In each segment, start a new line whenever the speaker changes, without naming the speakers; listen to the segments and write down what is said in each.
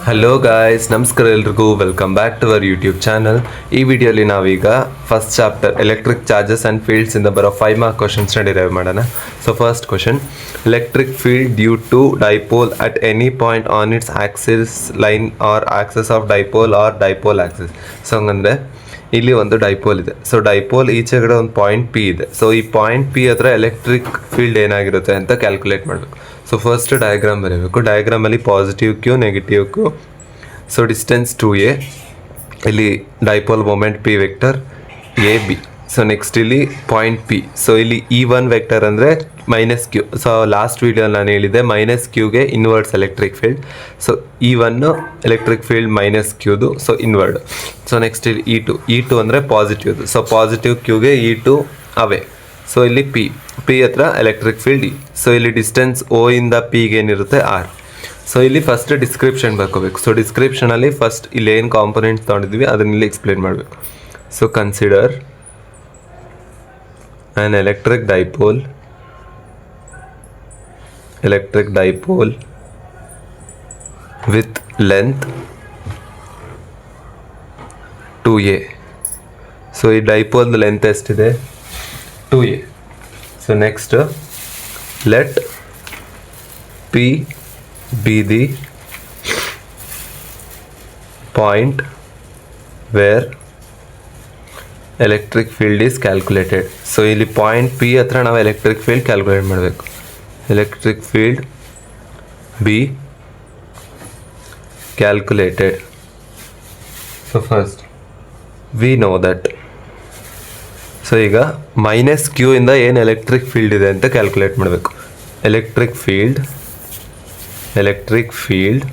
Hello guys, ನಮಸ್ಕಾರ ಎಲ್ರಿಗೂ. Welcome back to our YouTube channel. ಈ ವಿಡಿಯೋಲಿ ನಾವೀಗ first chapter electric charges and fields ಇಂದ ಬರೋ 5 ಮಾರ್ಕ್ ಕ್ವಶನ್ಸ್ನ ಡಿರೈವ್ ಮಾಡೋಣ. So first question, electric field due to dipole at any point on its axis line or axis of dipole or dipole axis. So ಹಂಗಂದರೆ ಇಲ್ಲಿ ಒಂದು dipole ಇದೆ. So dipole ಈಚೆಗಡೆ ಒಂದು ಪಾಯಿಂಟ್ ಪಿ ಇದೆ. ಸೊ ಈ ಪಾಯಿಂಟ್ ಪಿ ಹತ್ರ electric field ಏನಾಗಿರುತ್ತೆ ಅಂತ ಕ್ಯಾಲ್ಕುಲೇಟ್ ಮಾಡಬೇಕು. ಸೊ ಫಸ್ಟ್ ಡಯಾಗ್ರಾಮ್ ಬರೀಬೇಕು. ಡಯಾಗ್ರಾಮಲ್ಲಿ positive Q, negative Q. So distance 2a, ಇಲ್ಲಿ dipole moment P vector A B. So next ಇಲ್ಲಿ ಪಾಯಿಂಟ್ ಪಿ. ಸೊ ಇಲ್ಲಿ E1 ವೆಕ್ಟರ್ ಅಂದರೆ minus Q. So last video ನಾನು ಹೇಳಿದ್ದೆ ಮೈನಸ್ ಕ್ಯೂಗೆ inwards electric field. So E1 electric field minus ಕ್ಯೂದು, so inward. So next ಇಲ್ಲಿ E2 ಅಂದರೆ ಪಾಸಿಟಿವ್ದು. ಸೊ ಪಾಸಿಟಿವ್ ಕ್ಯೂಗೆ E2 ಅವೇ. ಸೊ ಇಲ್ಲಿ ಪಿ ಹತ್ರ ಎಲೆಕ್ಟ್ರಿಕ್ ಫೀಲ್ಡ್ ಇ. ಸೊ ಇಲ್ಲಿ ಡಿಸ್ಟೆನ್ಸ್ O ಇಂದ ಪಿಗೆ ಏನಿರುತ್ತೆ R. ಸೊ ಇಲ್ಲಿ ಫಸ್ಟ್ ಡಿಸ್ಕ್ರಿಪ್ಷನ್ ಬರ್ಕೋಬೇಕು. ಸೊ ಡಿಸ್ಕ್ರಿಪ್ಷನಲ್ಲಿ ಫಸ್ಟ್ ಇಲ್ಲಿ ಏನು ಕಾಂಪೊನೆಂಟ್ಸ್ ತೊಗೊಂಡಿದ್ವಿ ಅದನ್ನ ಇಲ್ಲಿ ಎಕ್ಸ್ಪ್ಲೇನ್ ಮಾಡಬೇಕು. So consider an electric dipole with length 2a. So ಈ ಡೈಪೋಲ್ ಲೆಂತ್ ಎಷ್ಟಿದೆ? 2a. So next let P be the point where electric field is calculated. So ಇಲ್ಲಿ point P ಹತ್ರ ನಾವು ಎಲೆಕ್ಟ್ರಿಕ್ ಫೀಲ್ಡ್ ಕ್ಯಾಲ್ಕುಲೇಟ್ ಮಾಡಬೇಕು. Electric field B calculated. So first we know that. So ಈಗ minus Q ಇಂದ ಏನು electric field ಇದೆ ಅಂತ calculate ಮಾಡಬೇಕು. Electric field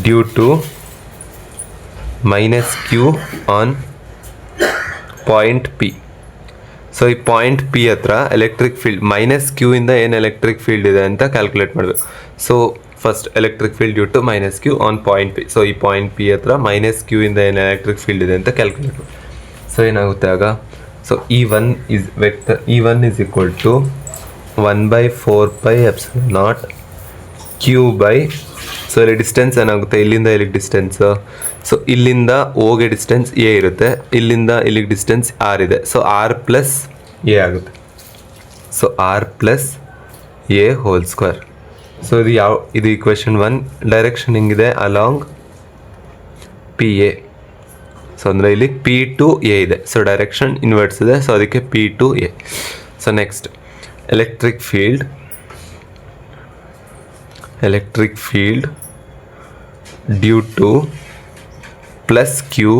due to minus Q on point P. So ಈ ಪಾಯಿಂಟ್ ಪಿ ಹತ್ರ ಎಲೆಕ್ಟ್ರಿಕ್ ಫೀಲ್ಡ್ ಮೈನಸ್ ಕ್ಯೂ ಇಂದ ಏನು ಎಲೆಕ್ಟ್ರಿಕ್ ಫೀಲ್ಡ್ ಇದೆ ಅಂತ ಕ್ಯಾಲ್ಕುಲೇಟ್ ಮಾಡಬೇಕು. So first electric field due to minus Q on point P. So ಈ point P ಹತ್ರ minus Q ಇಂದ ಏನು ಎಲೆಕ್ಟ್ರಿಕ್ ಫೀಲ್ಡ್ ಇದೆ ಅಂತ ಕ್ಯಾಲ್ಕುಲೇಟ್ ಮಾಡಿ. ಸೊ ಏನಾಗುತ್ತೆ ಆಗ? So E1 is equal to 1/4πε0 Q by. So ಇಲ್ಲಿ ಡಿಸ್ಟೆನ್ಸ್ ಏನಾಗುತ್ತೆ? ಇಲ್ಲಿಂದ ಇಲ್ಲಿಗೆ ಡಿಸ್ಟೆನ್ಸ್. ಸೊ ಇಲ್ಲಿಂದ ಓಗೆ ಡಿಸ್ಟೆನ್ಸ್ ಎ ಇರುತ್ತೆ, ಇಲ್ಲಿಂದ ಇಲ್ಲಿಗೆ ಡಿಸ್ಟೆನ್ಸ್ ಆರ್ ಇದೆ. ಸೊ ಆರ್ ಪ್ಲಸ್ ಎ ಆಗುತ್ತೆ. So R plus A whole square. So ಇದು ಈಕ್ವೇಷನ್ 1. ಡೈರೆಕ್ಷನ್ ಹಿಂಗಿದೆ ಅಲಾಂಗ್ ಪಿ ಎ. ಸೊ ಅಂದರೆ ಇಲ್ಲಿ P2A ಇದೆ. ಸೊ ಡೈರೆಕ್ಷನ್ ಇನ್ವರ್ಟ್ಸ್ ಇದೆ. ಸೊ ಅದಕ್ಕೆ P2A. So next electric field due to plus Q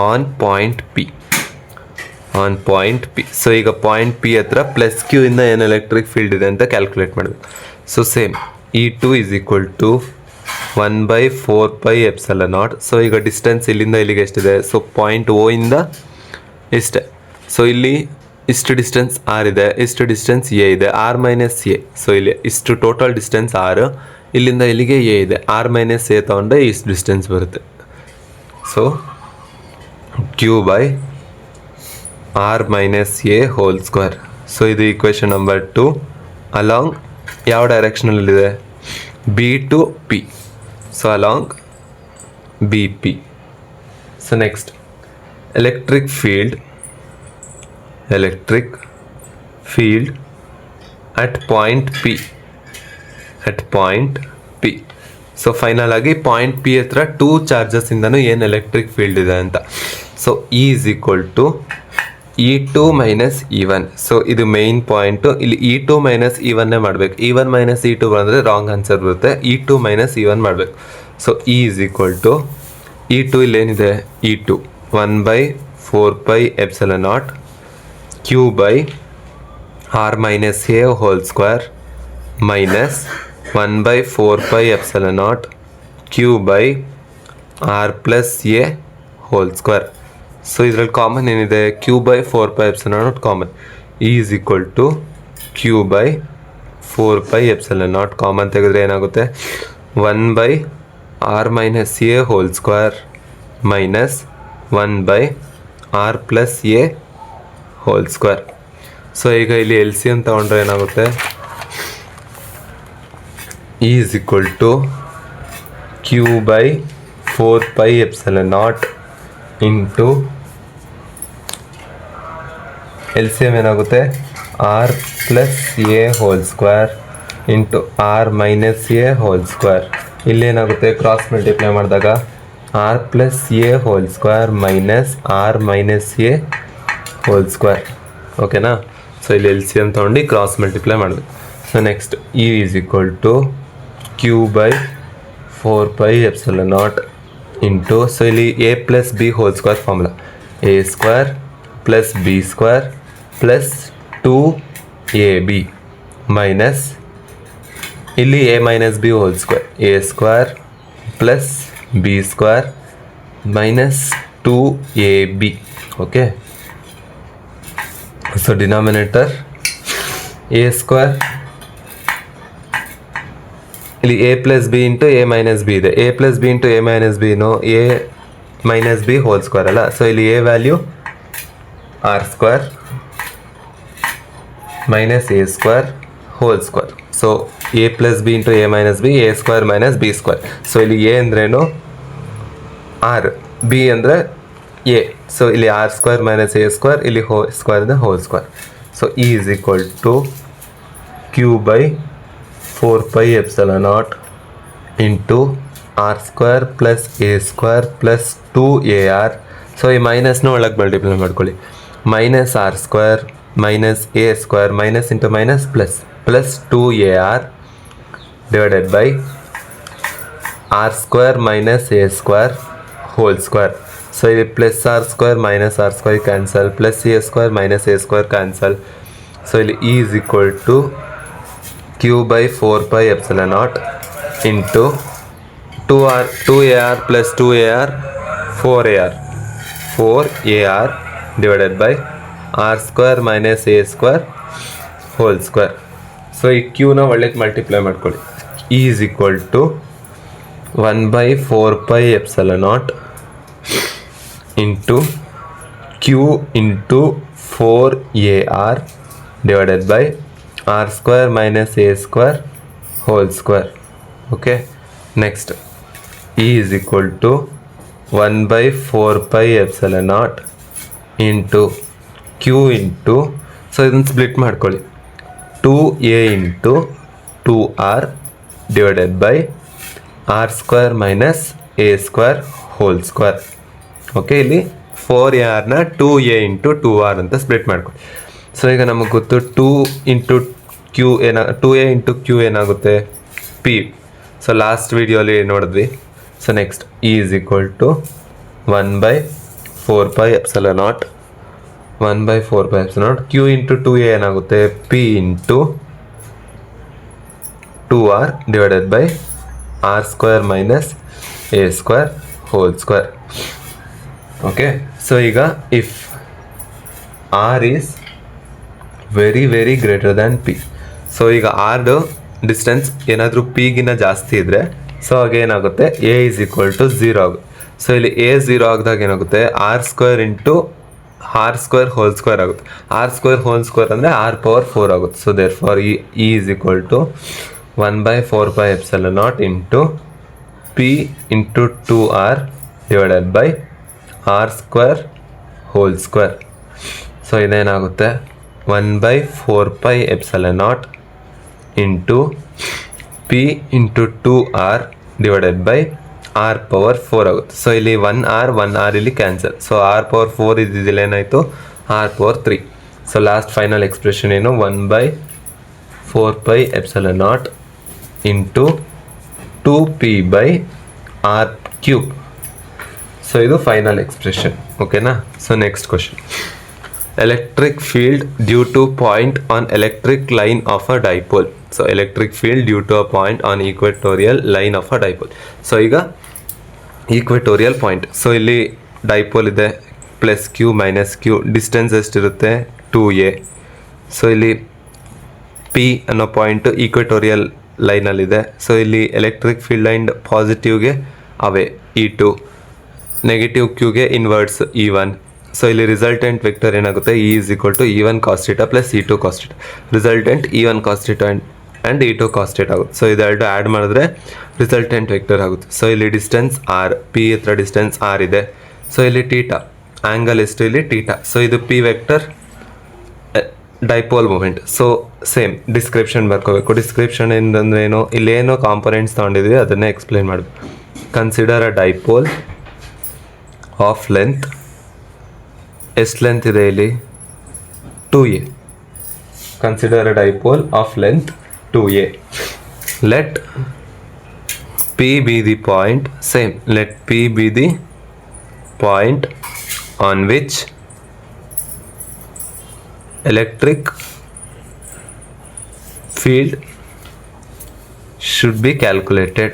on point P. So ಈಗ point P ಹತ್ರ plus Q ಇಂದ ಏನು ಎಲೆಕ್ಟ್ರಿಕ್ ಫೀಲ್ಡ್ ಇದೆ ಅಂತ ಕ್ಯಾಲ್ಕುಲೇಟ್ ಮಾಡಬೇಕು. So same E2 is equal to 1/4πε0. So ಈಗ ಡಿಸ್ಟೆನ್ಸ್ ಇಲ್ಲಿಂದ ಇಲ್ಲಿಗೆ ಎಷ್ಟಿದೆ? ಸೊ ಪಾಯಿಂಟ್ O ಇಂದ ಇಷ್ಟೇ. ಸೊ ಇಲ್ಲಿ ಇಷ್ಟು ಡಿಸ್ಟೆನ್ಸ್ ಆರ್ ಇದೆ, ಇಷ್ಟು ಡಿಸ್ಟೆನ್ಸ್ ಎ ಇದೆ, ಆರ್ ಮೈನಸ್ ಎ. ಸೊ ಇಲ್ಲಿ ಇಷ್ಟು ಟೋಟಲ್ ಡಿಸ್ಟೆನ್ಸ್ ಆರ್, ಇಲ್ಲಿಂದ ಇಲ್ಲಿಗೆ ಎ ಇದೆ. ಆರ್ ಮೈನಸ್ ಎ ತೊಗೊಂಡ್ರೆ ಇಷ್ಟು ಡಿಸ್ಟೆನ್ಸ್ ಬರುತ್ತೆ. So Q by R minus A whole square. So ಇದು ಈಕ್ವೇಷನ್ ನಂಬರ್ 2 ಅಲಾಂಗ್ ಯಾವ ಡೈರೆಕ್ಷನಲ್ಲಿದೆ? B to P. So along B P. So next electric field at point P. So final ಆಗಿ point P ಹತ್ರ 2 charges ಇಂದನೂ ಏನು electric field ಇದೆ ಅಂತ. So E is equal to E2 minus E1. So ಇದು main point. ಇಲ್ಲಿ E2 minus E1 ಮಾಡಬೇಕು. E1 minus E2 ಬಂದರೆ ರಾಂಗ್ ಆನ್ಸರ್ ಬರುತ್ತೆ. E2 ಮೈನಸ್ E1 ಮಾಡಬೇಕು. So E is equal to E2 ಇಲ್ಲೇನಿದೆ? E2 1/4πε0 Q by R minus A whole square minus 1/4πε0 Q by R plus A whole square. So ಇದರಲ್ಲಿ common ಏನಿದೆ? Q by 4πε0 common. E is equal to Q by 4πε0 common ತೆಗೆದ್ರೆ ಏನಾಗುತ್ತೆ? 1/r minus A whole square minus 1/r plus A whole square. So ಈಗ ಇಲ್ಲಿ L C M ತಗೊಂಡ್ರೆ ಏನಾಗುತ್ತೆ? E is equal to Q by 4πε0 into L C M ಏನಾಗುತ್ತೆ R plus A whole square into R minus A whole square. ಇಲ್ಲೇನಾಗುತ್ತೆ cross multiply ಮಾಡಿದಾಗ R plus A whole square minus R minus A whole square. ಓಕೆನಾ? So ಇಲ್ಲಿ L C M ತೊಗೊಂಡು cross multiply ಮಾಡಬೇಕು. So next E is equal to Q by 4πε0 into, so ಇಲ್ಲಿ A plus B whole square formula, A square plus B square plus 2ab minus ಇಲ್ಲಿ A minus B whole square, A square plus B square minus 2ab. Okay, so denominator A square, ಇಲ್ಲಿ A plus B into A minus B ಇದೆ, A plus B into A minus ಬಿನು A minus B whole square ಅಲ್ಲ. So ಇಲ್ಲಿ A value R square minus A square whole square. So A plus B into A minus B, A square minus B square. So ಇಲ್ಲಿ A ಅಂದ್ರೇನು R, B ಅಂದರೆ A. So ಇಲ್ಲಿ R square minus A square, ಇಲ್ಲಿ square ಇದೆ whole square. So E is equal to Q by 4πε0 into R square plus A square plus 2ar. So ಈ ಮೈನಸ್ನ ಒಳಗೆ multiply ಮಾಡ್ಕೊಳ್ಳಿ, minus R square minus A square minus into minus plus plus 2ar divided by R square minus A square whole square. So ಇಲ್ಲಿ plus R square minus R square cancel, plus A square minus A square cancel. So ಇಲ್ಲಿ E is equal to Q by 4πε0 into 2ar plus 2ar 4ar divided by R square minus A square whole square. So ಈ ಕ್ಯೂನ ಒಳ್ಳೆಗೆ multiply ಮಾಡ್ಕೊಳ್ಳಿ, E is equal to 1/4πε0 into Q into 4ar divided by R square minus A square whole square. Okay, next E is equal to 1/4πε0 into Q into, so ಇದನ್ನು split ಮಾಡ್ಕೊಳ್ಳಿ, 2a into 2r divided by R square minus A square whole square. Okay, ಇಲ್ಲಿ 4arನ 2a into 2r ಅಂತ split ಮಾಡ್ಕೊಳ್ಳಿ. So ಈಗ ನಮಗೆ ಗೊತ್ತು 2a into Q ಏನಾಗುತ್ತೆ ಪಿ. ಸೊ ಲಾಸ್ಟ್ ವಿಡಿಯೋಲಿ ನೋಡಿದ್ವಿ. So next E is equal to 1/4πε0 Q into 2a ಏನಾಗುತ್ತೆ P into 2r divided by R square minus A square whole square. Okay, so ಈಗ if R is very greater than P, so ಈಗ ಆರ್ದು distance ಏನಾದರೂ ಪಿಗಿನ ಜಾಸ್ತಿ ಇದ್ದರೆ so ಆಗ ಏನಾಗುತ್ತೆ A is equal to 0 ಆಗುತ್ತೆ. ಸೊ ಇಲ್ಲಿ ಎ 0 ಆಗಿದಾಗ ಏನಾಗುತ್ತೆ R square into R square whole square ಆಗುತ್ತೆ. ಆರ್ ಸ್ಕ್ವೇರ್ ಹೋಲ್ ಸ್ಕ್ವೇರ್ ಅಂದರೆ ಆರ್ ಪವರ್ 4 ಆಗುತ್ತೆ. So therefore E is equal to 1/4πε0 into P into 2r divided by R square whole square. So ಇದೇನಾಗುತ್ತೆ 1/4πε0 into P into 2r divided by R power 4 ಆಗುತ್ತೆ. So ಇಲ್ಲಿ 1r ಇಲ್ಲಿ cancel. So R power 4 ಇದ್ದಿದ್ದಿಲ್ಲ ಏನಾಯಿತು R power 3. So last final expression ಏನು 1/4πε0 into 2p by R cube. So ಇದು final expression. ಓಕೆನಾ? So next question, electric field due to point on electric line of a dipole. So electric field due to a point on equatorial line of a dipole. So ಈಗ equatorial point. So ಇಲ್ಲಿ dipole ಇದೆ plus Q minus Q, distance ಎಷ್ಟಿರುತ್ತೆ 2a. So ಇಲ್ಲಿ P ಅನ್ನೋ point equatorial ಲೈನಲ್ಲಿದೆ. So ಇಲ್ಲಿ electric field line ಪಾಸಿಟಿವ್ಗೆ away E2, negative ಕ್ಯೂಗೆ ಇನ್ವರ್ಟ್ಸ್ E1. ಸೊ ಇಲ್ಲಿ ರಿಸಲ್ಟೆಂಟ್ ವೆಕ್ಟರ್ ಏನಾಗುತ್ತೆ E is equal to E1 cos theta plus E2 cos theta. Resultant E1 cos theta and E2 cos theta ಆಗುತ್ತೆ. So ಇದೆರಡು add ಮಾಡಿದ್ರೆ resultant vector ಆಗುತ್ತೆ. So ಇಲ್ಲಿ distance R, P ಹತ್ರ distance R ಇದೆ. So ಇಲ್ಲಿ theta angle ಎಷ್ಟು, ಇಲ್ಲಿ ಟೀಟಾ. ಸೊ ಇದು P vector dipole moment. So same description ಬರ್ಕೋಬೇಕು. ಡಿಸ್ಕ್ರಿಪ್ಷನ್ ಅಂದ್ರೆ ಏನು, ಇಲ್ಲೇನೋ ಕಾಂಪೊನೆಂಟ್ಸ್ ತೊಗೊಂಡಿದ್ವಿ ಅದನ್ನೇ ಎಕ್ಸ್ಪ್ಲೇನ್ ಮಾಡಬೇಕು. Consider a dipole of length, ಎಷ್ಟು ಲೆಂತ್ ಇದೆ ಇಲ್ಲಿ 2a. Consider a dipole of length 2a. ಲೆಟ್ p be the point, same, let p be the point on which electric field should be calculated.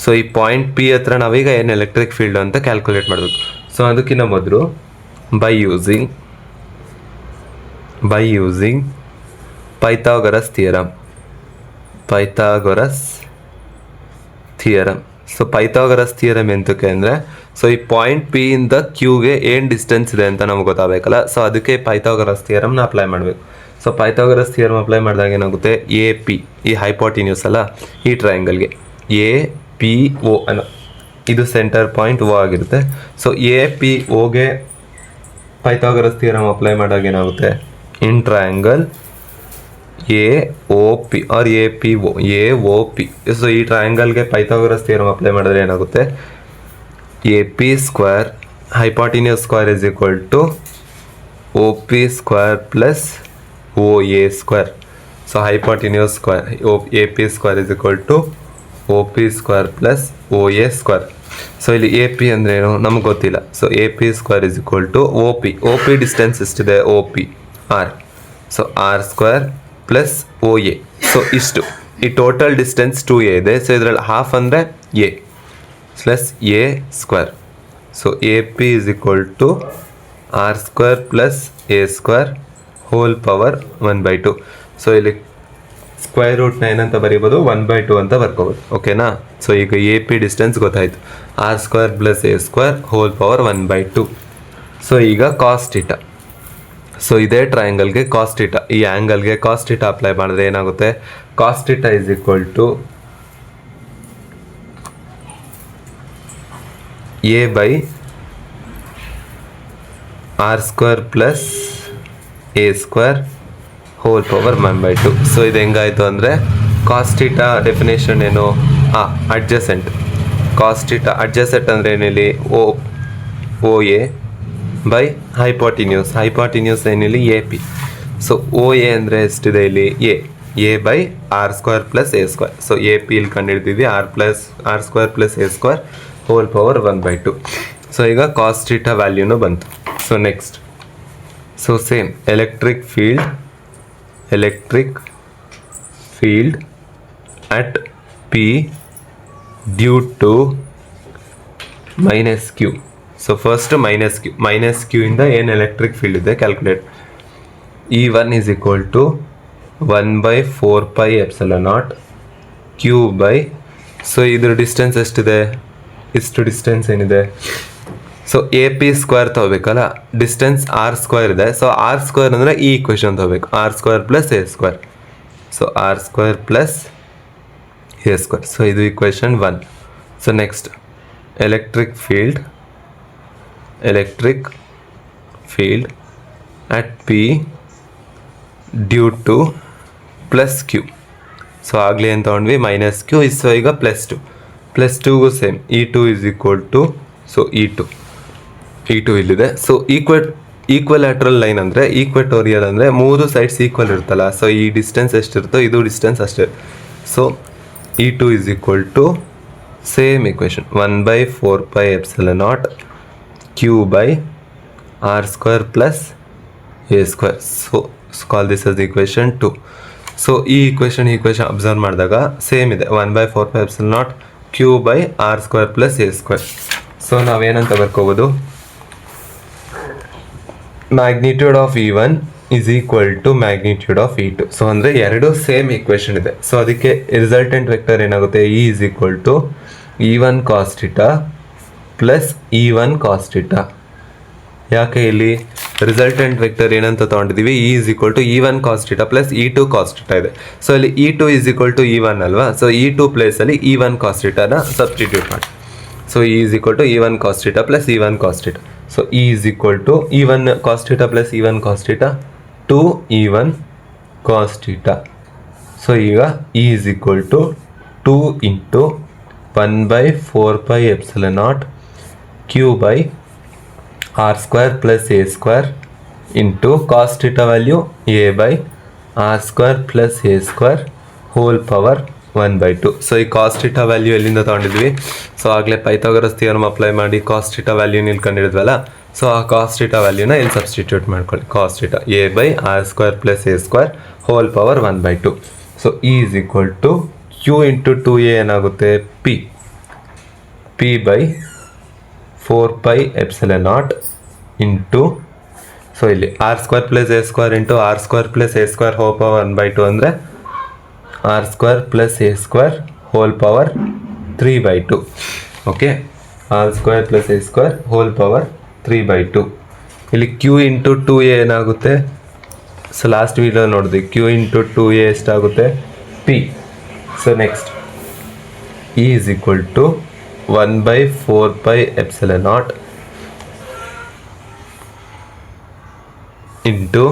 So ಈ point P ಹತ್ರ ನಾವೀಗ ಏನು electric field ಅಂತ calculate ಮಾಡಬೇಕು. So ಅದಕ್ಕಿಂತ ಮೊದಲು by using Pythagoras theorem. So Pythagoras theorem ಎಂತಕ್ಕೆ ಅಂದರೆ, ಸೊ ಈ ಪಾಯಿಂಟ್ ಪಿ ಇಂದ ಕ್ಯೂಗೆ ಏನು ಡಿಸ್ಟೆನ್ಸ್ ಇದೆ ಅಂತ ನಮ್ಗೆ ಗೊತ್ತಾಗಬೇಕಲ್ಲ. ಸೊ ಅದಕ್ಕೆ ಪೈಥಾಗರಸ್ ಥಿಯರಮ್ನ ಅಪ್ಲೈ ಮಾಡಬೇಕು. ಸೊ ಪೈಥಾಗರಸ್ ಥಿಯರಮ್ ಅಪ್ಲೈ ಮಾಡಿದಾಗ ಏನಾಗುತ್ತೆ, ಎ ಪಿ ಈ ಹೈಪೋಟಿನ್ಯೂಸ್ ಅಲ್ಲ, ಈ ಟ್ರಯಾಂಗಲ್ಗೆ ಎ ಪಿ ಒ ಅನ್ನೋ ಇದು ಸೆಂಟರ್ ಪಾಯಿಂಟ್ ಓ ಆಗಿರುತ್ತೆ. ಸೊ ಎ ಪಿ ಓಗೆ ಪೈಥಾಗರಸ್ ಥಿಯರಮ್ ಅಪ್ಲೈ ಮಾಡಿದಾಗ ಏನಾಗುತ್ತೆ, in triangle A O P or A P O, A O P. So ಈ ಟ್ರಯಾಂಗಲ್ಗೆ ಪೈಥಾಗರಸ್ ಥಿಯರಮ್ ಅಪ್ಲೈ ಮಾಡಿದ್ರೆ ಏನಾಗುತ್ತೆ, A P square hypotenuse square is equal to O P square plus O A square. So hypotenuse square A P square is equal to O P square plus O A square. So ಇಲ್ಲಿ A P ಅಂದರೆ ಏನು ನಮ್ಗೆ ಗೊತ್ತಿಲ್ಲ. So A P square is equal to O P distance ಎಷ್ಟಿದೆ, O P R. So R square plus O A. So ಇಷ್ಟು ಈ total distance 2a ಇದೆ. So ಇದರಲ್ಲಿ ಹಾಫ್ ಅಂದರೆ A plus A square. So A P is equal to R square plus A square whole power 1/2. So ಇಲ್ಲಿ square ರೂಟ್ನ ಏನಂತ ಬರೀಬೋದು, 1/2 ಅಂತ ಬರ್ಕೋಬೋದು. ಓಕೆನಾ. ಸೊ ಈಗ ಎ ಪಿ ಡಿಸ್ಟೆನ್ಸ್ ಗೊತ್ತಾಯಿತು, R square plus A square whole power 1/2. So ಈಗ ಕಾಸ್ ಥೀಟಾ. ಸೊ ಇದೇ ಟ್ರಯಾಂಗಲ್ಗೆ ಕಾಸ್ ಥೀಟಾ, ಈ ಆ್ಯಂಗಲ್ಗೆ ಕಾಸ್ ಥೀಟಾ ಅಪ್ಲೈ ಮಾಡಿದ್ರೆ ಏನಾಗುತ್ತೆ, cos theta is equal to A by R square plus A square whole power 1/2. So ಇದು ಹೆಂಗಾಯಿತು ಅಂದರೆ, cos theta definition ಏನು, adjacent. Cos theta adjacent ಅಂದರೆ ಏನಿಲ್ಲಿ ಒ ಎ ಬೈ ಹೈಪಾಟಿನ್ಯೂಸ್ ಏನಿಲ್ಲಿ A P. So O A ಅಂದರೆ ಎಷ್ಟಿದೆ ಇಲ್ಲಿ, A by R square plus A square. So A P ಇಲ್ಲಿ ಕಂಡುಹಿಡ್ತೀವಿ, R square plus A square whole power 1/2. So ಈಗ cos theta ವ್ಯಾಲ್ಯೂನು ಬಂತು. So next, so same electric field at P due to minus Q. So first minus Q ಇಂದ ಏನು electric field ಇದೆ calculate. E1 is equal to 1/4 pi epsilon naught Q by, so ಇದ್ರ distance ಎಷ್ಟಿದೆ, ಇಷ್ಟು distance ಏನಿದೆ. So A P square ತಗೋಬೇಕಲ್ಲ, distance R square ಇದೆ. So R square ಅಂದರೆ ಈ ಇಕ್ವೇಷನ್ ತಗೋಬೇಕು, R square plus A square. So R square plus A square. So ಇದು equation 1. So next electric field at P due to plus Q. So ಆಗಲೇ ಏನು ತೊಗೊಂಡ್ವಿ, minus Q. So ಈಗ plus ಟೂಗೂ same, E2 is equal to, so E2 ಇಲ್ಲಿದೆ. So equilateral line ಅಂದರೆ equatorial ಅಂದರೆ 3 sides equal ಇರುತ್ತಲ್ಲ. ಸೊ ಈ ಡಿಸ್ಟೆನ್ಸ್ ಎಷ್ಟಿರುತ್ತೋ ಇದು ಡಿಸ್ಟೆನ್ಸ್ ಅಷ್ಟೇ. So E2 is equal to same equation 1/4 pi epsilon naught Q by R square plus A square. So call this as equation 2. So ಈ equation observe ಮಾಡಿದಾಗ same ಇದೆ, 1/4 pi epsilon naught Q by R square plus A square. So ನಾವೇನಂತ ಬರ್ಕೋಬೋದು, magnitude of E1 is equal to magnitude of E2. So ಅಂದರೆ ಎರಡು same equation ಇದೆ. So ಅದಕ್ಕೆ resultant vector ಏನಾಗುತ್ತೆ, E is equal to E1 cos theta plus E1 cos theta ಯಾಕೆ ಇಲ್ಲಿ resultant vector ಏನಂತ ತೊಗೊಂಡಿದ್ದೀವಿ E=E1 cos θ plus E2 cos θ ಇದೆ. ಸೊ ಇಲ್ಲಿ E2 E1 ಅಲ್ವಾ, ಸೊ E2 ಪ್ಲೇಸಲ್ಲಿ E1 cos θನ ಸಬ್ಸ್ಟಿಟ್ಯೂಟ್ ಮಾಡಿ. So E=E1 cos θ plus E1 cos θ. So E=E1 cos θ plus E1 cos θ 2E1 cos θ. So ಈಗ E=2 into 1/4πε0 q by r square plus a square into cos theta value a by r square plus a square whole power 1/2. So ಈ cos theta value ಎಲ್ಲಿಂದ ತೊಗೊಂಡಿದ್ವಿ? So ಆಗಲೇ Pythagoras theorem apply ಮಾಡಿ cos theta ವ್ಯಾಲ್ಯೂನ ಇಲ್ಲಿ ಕಂಡಿಡಿದ್ವಲ್ಲ, so ಆ cos theta ವ್ಯಾಲ್ಯೂನ ಇಲ್ಲಿ substitute ಮಾಡ್ಕೊಳ್ಳಿ. Cos theta a by r square plus a square whole power 1/2. So q into 2a ಏನಾಗುತ್ತೆ? p ಬೈ 4πε0 ಇಂಟು, ಸೊ ಇಲ್ಲಿ R square plus A square into R square plus A square whole power 1/2 ಅಂದರೆ R square plus A square whole power 3/2. Okay, R square plus A square whole power 3/2. ಇಲ್ಲಿ q into 2a ಏನಾಗುತ್ತೆ? So last video ನೋಡಿದ್ವಿ, q into 2a ಎಷ್ಟಾಗುತ್ತೆ? p. So next E=1/4πε0 into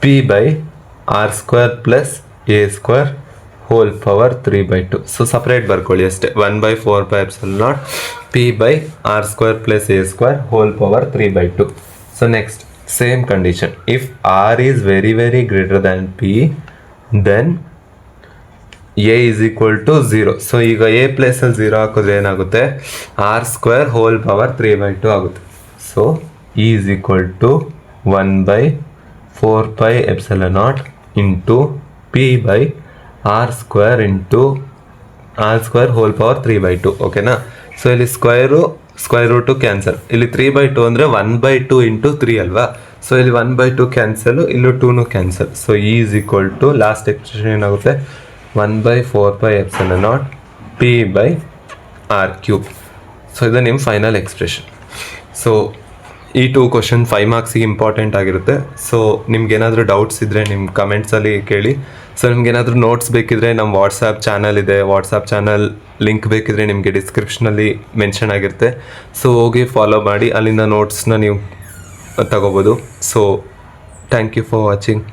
p by R square plus A square whole power 3/2. So separate ಬರ್ಕೊಳ್ಳಿ ಅಷ್ಟೇ, 1/4πε0 p by R square plus A square whole power 3/2. So next same condition, if R is very very greater than p then A=0. So ಈಗ a ಪ್ಲೇಸಲ್ಲಿ 0 ಹಾಕಿದ್ರೆ ಏನಾಗುತ್ತೆ? R square whole power 3/2 ಆಗುತ್ತೆ. So E=1/4πε0 into p by R square whole power 3/2. ಓಕೆನಾ? So ಇಲ್ಲಿ square route cancel, ಇಲ್ಲಿ 3/2 ಅಂದರೆ 1/2 into 3 ಅಲ್ವಾ? ಸೊ ಇಲ್ಲಿ 1/2 ಕ್ಯಾನ್ಸಲು, ಇಲ್ಲೂ 2 ಕ್ಯಾನ್ಸಲ್. ಸೊ ಲಾಸ್ಟ್ ಎಕ್ಸ್ಪ್ರೆಷನ್ ಏನಾಗುತ್ತೆ? 1/4πε0 p by R cube. So ಇದು ನಿಮ್ಮ ಫೈನಲ್ ಎಕ್ಸ್ಪ್ರೆಷನ್. ಸೊ ಈ 2 ಕ್ವಶನ್ 5 ಮಾರ್ಕ್ಸಿಗೆ ಇಂಪಾರ್ಟೆಂಟ್ ಆಗಿರುತ್ತೆ. ಸೊ ನಿಮ್ಗೇನಾದರೂ ಡೌಟ್ಸ್ ಇದ್ದರೆ ನಿಮ್ಮ ಕಮೆಂಟ್ಸಲ್ಲಿ ಕೇಳಿ. ಸೊ ನಿಮ್ಗೇನಾದರೂ ನೋಟ್ಸ್ ಬೇಕಿದ್ರೆ ನಮ್ಮ ವಾಟ್ಸಾಪ್ ಚಾನಲ್ ಇದೆ, ವಾಟ್ಸಾಪ್ ಚಾನಲ್ ಲಿಂಕ್ ಬೇಕಿದ್ರೆ ನಿಮಗೆ ಡಿಸ್ಕ್ರಿಪ್ಷನಲ್ಲಿ ಮೆನ್ಷನ್ ಆಗಿರುತ್ತೆ. ಸೊ ಹೋಗಿ ಫಾಲೋ ಮಾಡಿ, ಅಲ್ಲಿಂದ ನೋಟ್ಸ್ನ ನೀವು ತಗೋಬೋದು. So thank you for watching.